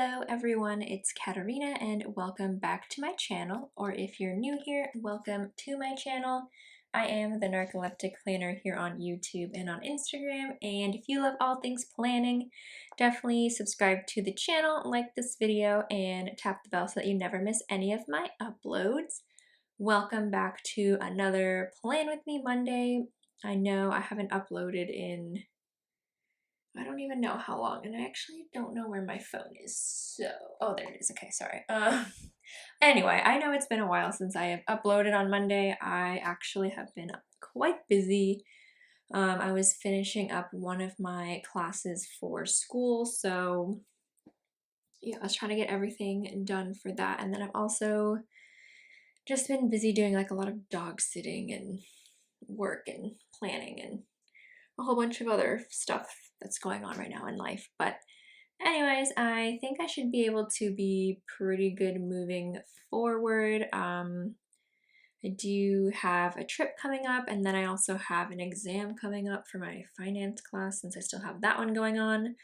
Hello everyone, it's Katarina and welcome back to my channel, or if you're new here, welcome to my channel. I am the Narcoleptic Planner here on YouTube and on Instagram, and if you love all things planning, definitely subscribe to the channel, like this video, and tap the bell so that you never miss any of my uploads. Welcome back to another Plan With Me Monday. I know I haven't uploaded in I don't even know how long, and I actually don't know where my phone is, so... Oh, there it is. Okay, sorry. Anyway, I know it's been a while since I have uploaded on Monday. I actually have been quite busy. I was finishing up one of my classes for school, so yeah, I was trying to get everything done for that, and then I've also just been busy doing like a lot of dog sitting and work and planning and a whole bunch of other stuff that's going on right now in life. But anyways, I think I should be able to be pretty good moving forward. I do have a trip coming up, and then I also have an exam coming up for my finance class since I still have that one going on.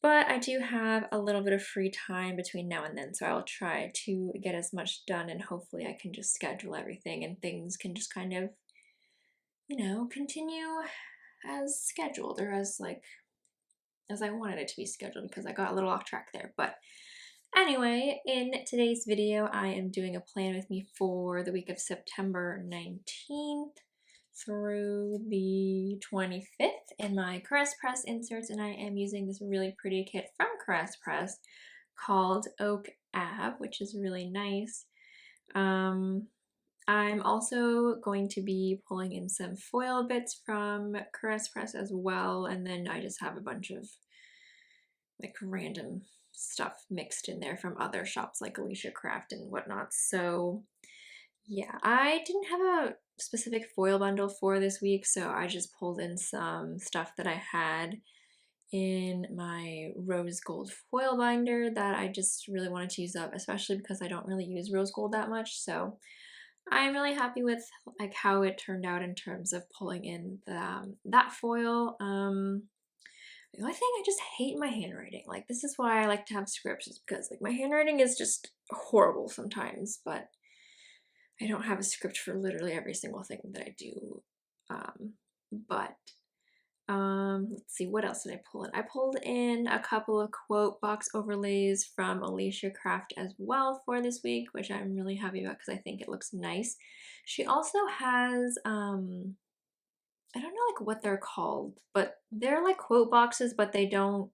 But I do have a little bit of free time between now and then, so I'll try to get as much done, and hopefully I can just schedule everything and things can just kind of, continue as scheduled, or as I wanted it to be scheduled, because I got a little off track there. But anyway, in today's video, I am doing a plan with me for the week of September 19th through the 25th in my Caress Press inserts, and I am using this really pretty kit from Caress Press called Oak Ave, which is really nice. I'm also going to be pulling in some foil bits from Caress Press as well, and then I just have a bunch of like random stuff mixed in there from other shops like Alicia Craft and whatnot. So yeah, I didn't have a specific foil bundle for this week, so I just pulled in some stuff that I had in my rose gold foil binder that I just really wanted to use up, especially because I don't really use rose gold that much. So I'm really happy with like how it turned out in terms of pulling in that foil. The only thing, I just hate my handwriting. Like, this is why I like to have scripts, is because like my handwriting is just horrible sometimes, but I don't have a script for literally every single thing that I do. But let's see, what else did I pull in? I pulled in a couple of quote box overlays from Alicia Craft as well for this week, which I'm really happy about because I think it looks nice. She also has I don't know like what they're called, but they're like quote boxes, but they don't,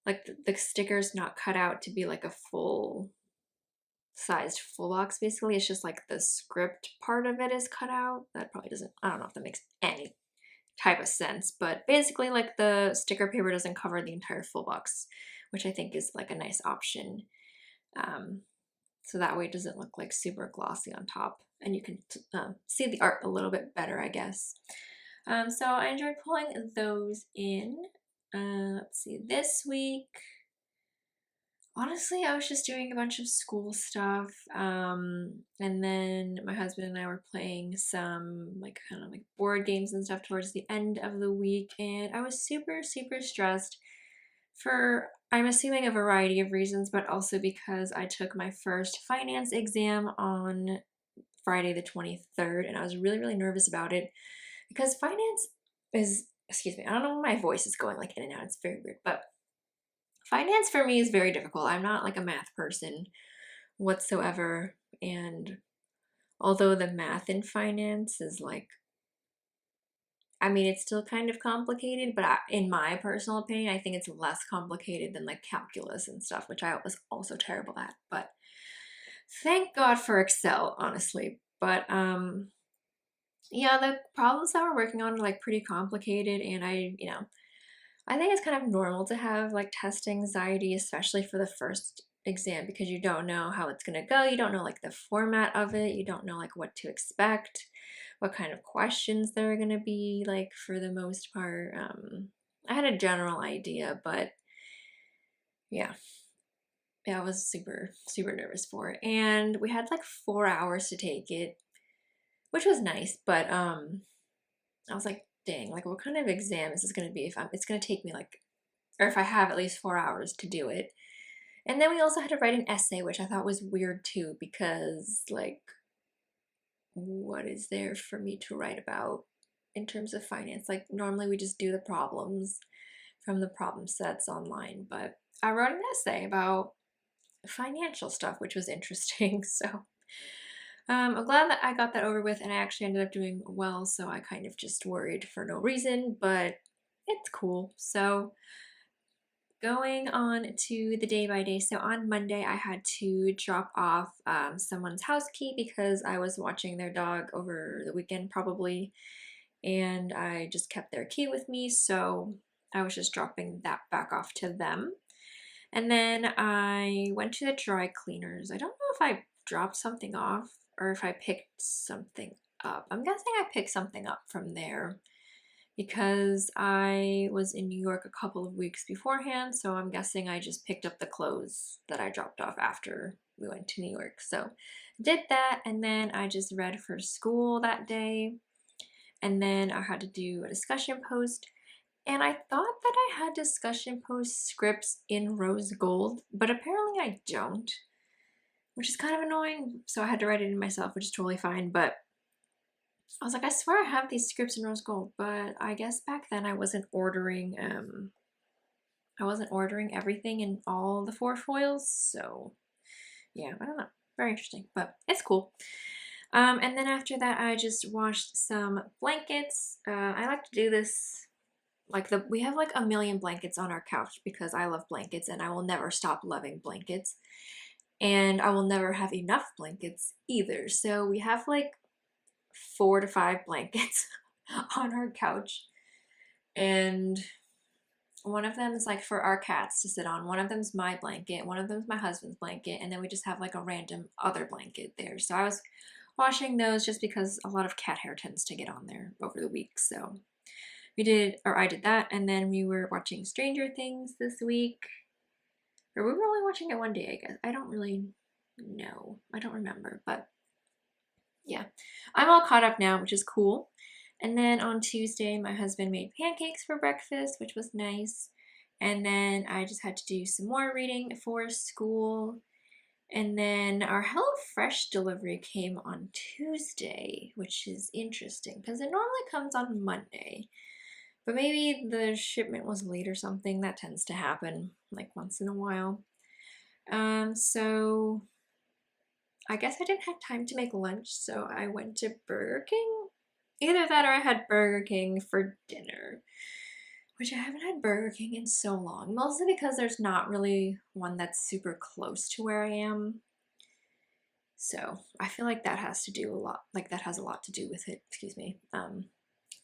like the sticker's not cut out to be like a full sized full box. Basically, it's just like the script part of it is cut out. That probably doesn't, I don't know if that makes any type of sense, but basically like the sticker paper doesn't cover the entire full box, which I think is like a nice option. So that way it doesn't look like super glossy on top, and you can see the art a little bit better, I guess. So I enjoyed pulling those in. Let's see, this week, honestly, I was just doing a bunch of school stuff, and then my husband and I were playing some like kind of like board games and stuff towards the end of the week, and I was super stressed for, I'm assuming, a variety of reasons, but also because I took my first finance exam on Friday the 23rd, and I was really nervous about it because finance is, excuse me, I don't know where my voice is going like in and out, it's very weird, but finance for me is very difficult. I'm not like a math person whatsoever, and although the math in finance is like, I mean, it's still kind of complicated, but in my personal opinion, I think it's less complicated than like calculus and stuff, which I was also terrible at. But thank God for Excel, honestly. But yeah, the problems that we're working on are like pretty complicated, and I think it's kind of normal to have like test anxiety, especially for the first exam, because you don't know how it's gonna go. You don't know like the format of it. You don't know like what to expect, what kind of questions there are gonna be, like for the most part. I had a general idea, but yeah, I was super nervous for it. And we had like 4 hours to take it, which was nice, but I was like, dang, like what kind of exam is this gonna be if it's gonna take me like, or if I have at least 4 hours to do it. And then we also had to write an essay, which I thought was weird too, because like, what is there for me to write about in terms of finance? Like normally we just do the problems from the problem sets online, but I wrote an essay about financial stuff, which was interesting. So I'm glad that I got that over with, and I actually ended up doing well. So I kind of just worried for no reason, but it's cool. So going on to the day by day. So on Monday, I had to drop off someone's house key because I was watching their dog over the weekend, probably, and I just kept their key with me. So I was just dropping that back off to them. And then I went to the dry cleaners. I don't know if I dropped something off or if I picked something up. I'm guessing I picked something up from there because I was in New York a couple of weeks beforehand, so I'm guessing I just picked up the clothes that I dropped off after we went to New York. So did that, and then I just read for school that day, and then I had to do a discussion post. And I thought that I had discussion post scripts in rose gold, but apparently I don't, which is kind of annoying. So I had to write it in myself, which is totally fine. But I was like, I swear I have these scripts in rose gold, but I guess back then I wasn't ordering everything in all the 4 foils. So yeah, I don't know. Very interesting, but it's cool. And then after that, I just washed some blankets. I like to do this. Like we have like a million blankets on our couch because I love blankets and I will never stop loving blankets. And I will never have enough blankets either. So we have like 4 to 5 blankets on our couch. And one of them is like for our cats to sit on. One of them's my blanket. One of them's my husband's blanket. And then we just have like a random other blanket there. So I was washing those just because a lot of cat hair tends to get on there over the week. So I did that, and then we were watching Stranger Things this week. Or we were only watching it one day, I guess. I don't really know. I don't remember, but yeah. I'm all caught up now, which is cool. And then on Tuesday, my husband made pancakes for breakfast, which was nice. And then I just had to do some more reading for school. And then our HelloFresh delivery came on Tuesday, which is interesting because it normally comes on Monday. But maybe the shipment was late or something. That tends to happen like once in a while. So I guess I didn't have time to make lunch, so I went to Burger King. Either that or I had Burger King for dinner, which I haven't had Burger King in so long. Mostly because there's not really one that's super close to where I am. So I feel like that has a lot to do with it, excuse me.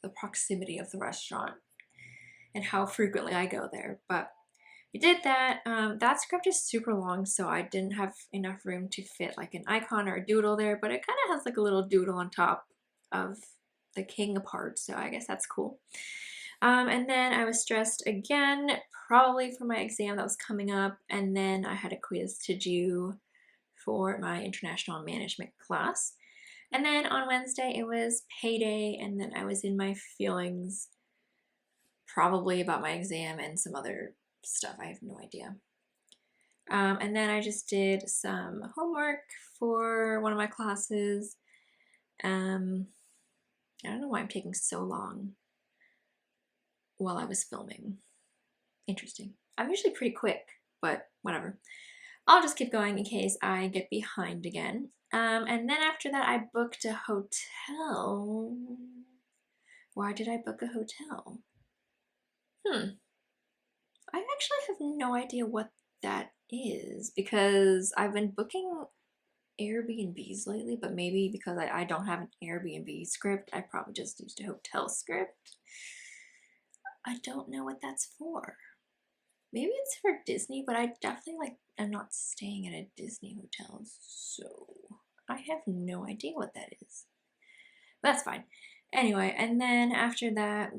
The proximity of the restaurant and how frequently I go there. But we did that. That script is super long, so I didn't have enough room to fit like an icon or a doodle there, but it kind of has like a little doodle on top of the king part, so I guess that's cool. And then I was stressed again, probably for my exam that was coming up, and then I had a quiz to do for my international management class. And then on Wednesday, it was payday, and then I was in my feelings probably about my exam and some other stuff. I have no idea. And then I just did some homework for one of my classes. I don't know why I'm taking so long while I was filming. Interesting. I'm usually pretty quick, but whatever. I'll just keep going in case I get behind again. And then after that, I booked a hotel. Why did I book a hotel? I actually have no idea what that is because I've been booking Airbnbs lately, but maybe because I don't have an Airbnb script, I probably just used a hotel script. I don't know what that's for. Maybe it's for Disney, but I definitely I'm not staying at a Disney hotel, so I have no idea what that is. But that's fine. Anyway, and then after that,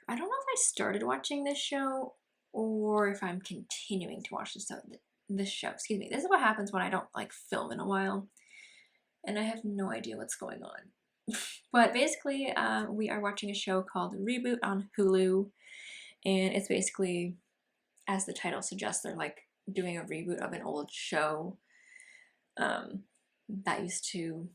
I don't know if I started watching this show or if I'm continuing to watch this show. Excuse me. This is what happens when I don't film in a while, and I have no idea what's going on. But basically, we are watching a show called Reboot on Hulu, and it's basically, as the title suggests, they're doing a reboot of an old show that used to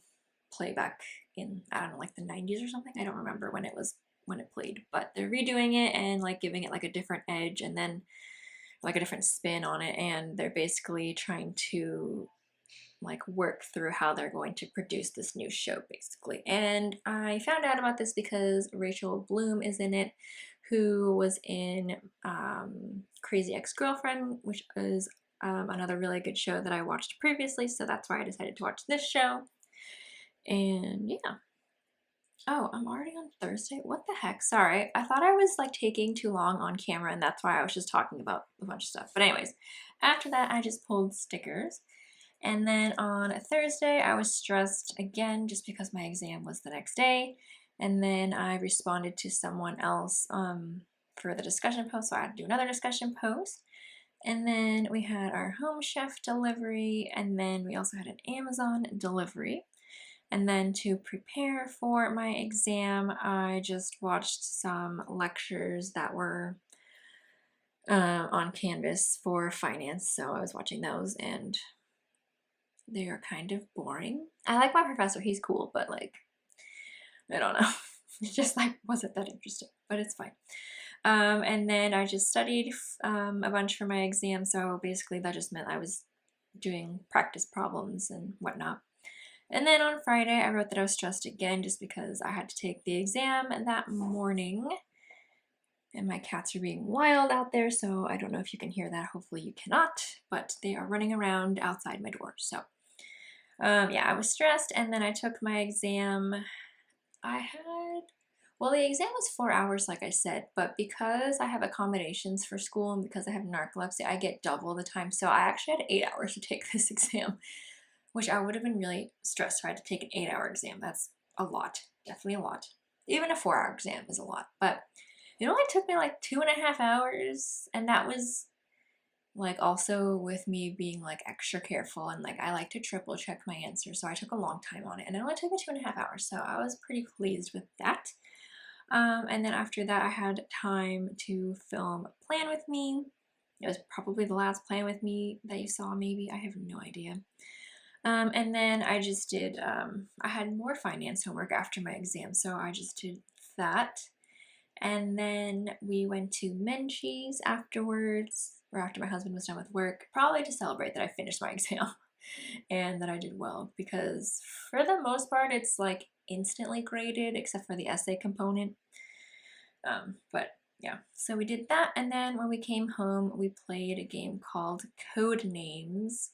play back in, I don't know, like the 90s or something. I don't remember when it played, but they're redoing it and like giving it like a different edge and then like a different spin on it, and they're basically trying to like work through how they're going to produce this new show basically. And I found out about this because Rachel Bloom is in it, who was in Crazy Ex-Girlfriend, which is another really good show that I watched previously, so that's why I decided to watch this show. And yeah. Oh, I'm already on Thursday? What the heck? Sorry. I thought I was like taking too long on camera and that's why I was just talking about a bunch of stuff. But anyways, after that I just pulled stickers. And then on Thursday I was stressed again just because my exam was the next day. And then I responded to someone else for the discussion post, so I had to do another discussion post. And then we had our Home Chef delivery, and then we also had an Amazon delivery. And then to prepare for my exam, I just watched some lectures that were on Canvas for finance. So I was watching those and they are kind of boring. I like my professor, he's cool, but like, I don't know. It just like wasn't that interesting, but it's fine. And then I just studied a bunch for my exam. So basically that just meant I was doing practice problems and whatnot. And then on Friday, I wrote that I was stressed again just because I had to take the exam that morning. And my cats are being wild out there, so I don't know if you can hear that. Hopefully you cannot, but they are running around outside my door. So yeah, I was stressed, and then I took my exam. Well, the exam was 4 hours, like I said, but because I have accommodations for school and because I have narcolepsy, I get double the time. So I actually had 8 hours to take this exam, which I would have been really stressed if I had to take an 8-hour exam. That's a lot, definitely a lot. Even a 4-hour exam is a lot, but it only took me like 2.5 hours, and that was like also with me being like extra careful, and like I like to triple check my answers, so I took a long time on it, and it only took me 2.5 hours, so I was pretty pleased with that. And then after that, I had time to film Plan With Me. It was probably the last Plan With Me that you saw, maybe. I have no idea. And then I just did, I had more finance homework after my exam, so I just did that. And then we went to Menchie's afterwards, or after my husband was done with work, probably to celebrate that I finished my exam and that I did well, because for the most part, it's like instantly graded except for the essay component. But yeah, so we did that, and then when we came home, we played a game called Code Names.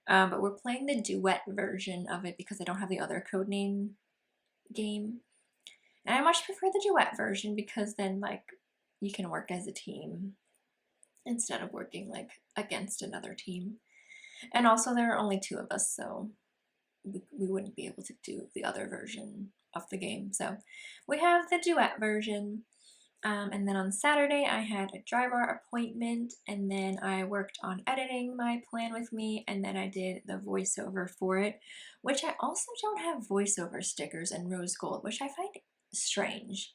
But we're playing the duet version of it because I don't have the other Codename game. And I much prefer the duet version because then like you can work as a team instead of working like against another team. And also there are only 2 of us, so we wouldn't be able to do the other version of the game. So we have the duet version. And then on Saturday, I had a dry bar appointment, and then I worked on editing my Plan With Me, and then I did the voiceover for it, which I also don't have voiceover stickers in rose gold, which I find strange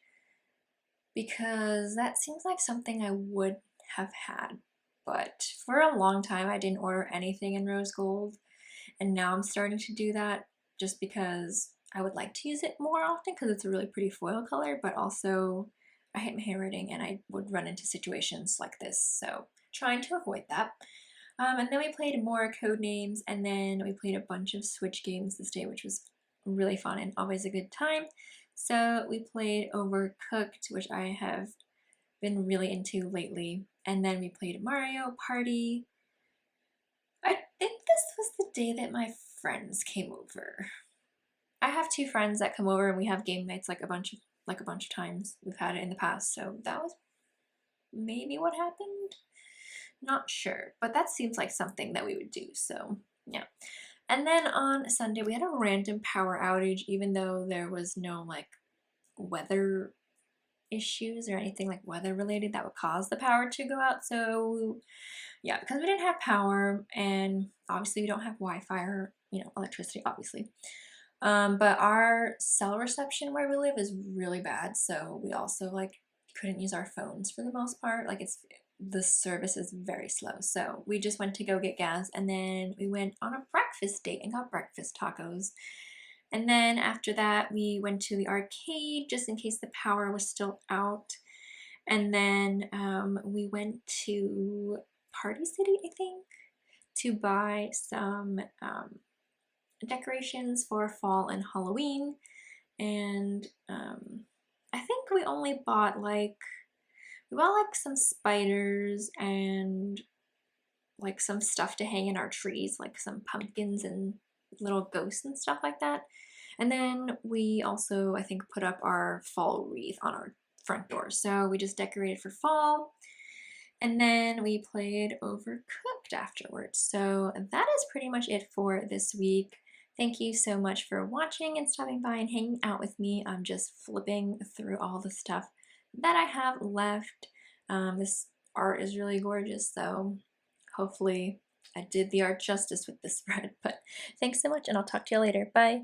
because that seems like something I would have had. But for a long time, I didn't order anything in rose gold, and now I'm starting to do that just because I would like to use it more often because it's a really pretty foil color, but also I hate my handwriting and I would run into situations like this, so trying to avoid that. And then we played more code names, and then we played a bunch of Switch games this day, which was really fun and always a good time. So we played Overcooked, which I have been really into lately, and then we played Mario Party. I think this was the day that my friends came over. I have 2 friends that come over and we have game nights like a bunch of times. We've had it in the past, so that was maybe what happened. Not sure, but that seems like something that we would do, so yeah. And then on Sunday, we had a random power outage, even though there was no like weather issues or anything like weather related that would cause the power to go out. So yeah, because we didn't have power, and obviously we don't have Wi-Fi or, electricity, obviously. But our cell reception where we live is really bad, so we also like couldn't use our phones for the most part. Like it's the service is very slow. So we just went to go get gas, and then we went on a breakfast date and got breakfast tacos. And then after that, we went to the arcade just in case the power was still out. And then we went to Party City, I think, to buy some decorations for fall and Halloween. And I think we only bought like some spiders and like some stuff to hang in our trees, like some pumpkins and little ghosts and stuff like that. And then we also, I think, put up our fall wreath on our front door. So we just decorated for fall. And then we played Overcooked afterwards. So that is pretty much it for this week. Thank you so much for watching and stopping by and hanging out with me. I'm just flipping through all the stuff that I have left. This art is really gorgeous, so hopefully I did the art justice with this spread. But thanks so much, and I'll talk to you later. Bye.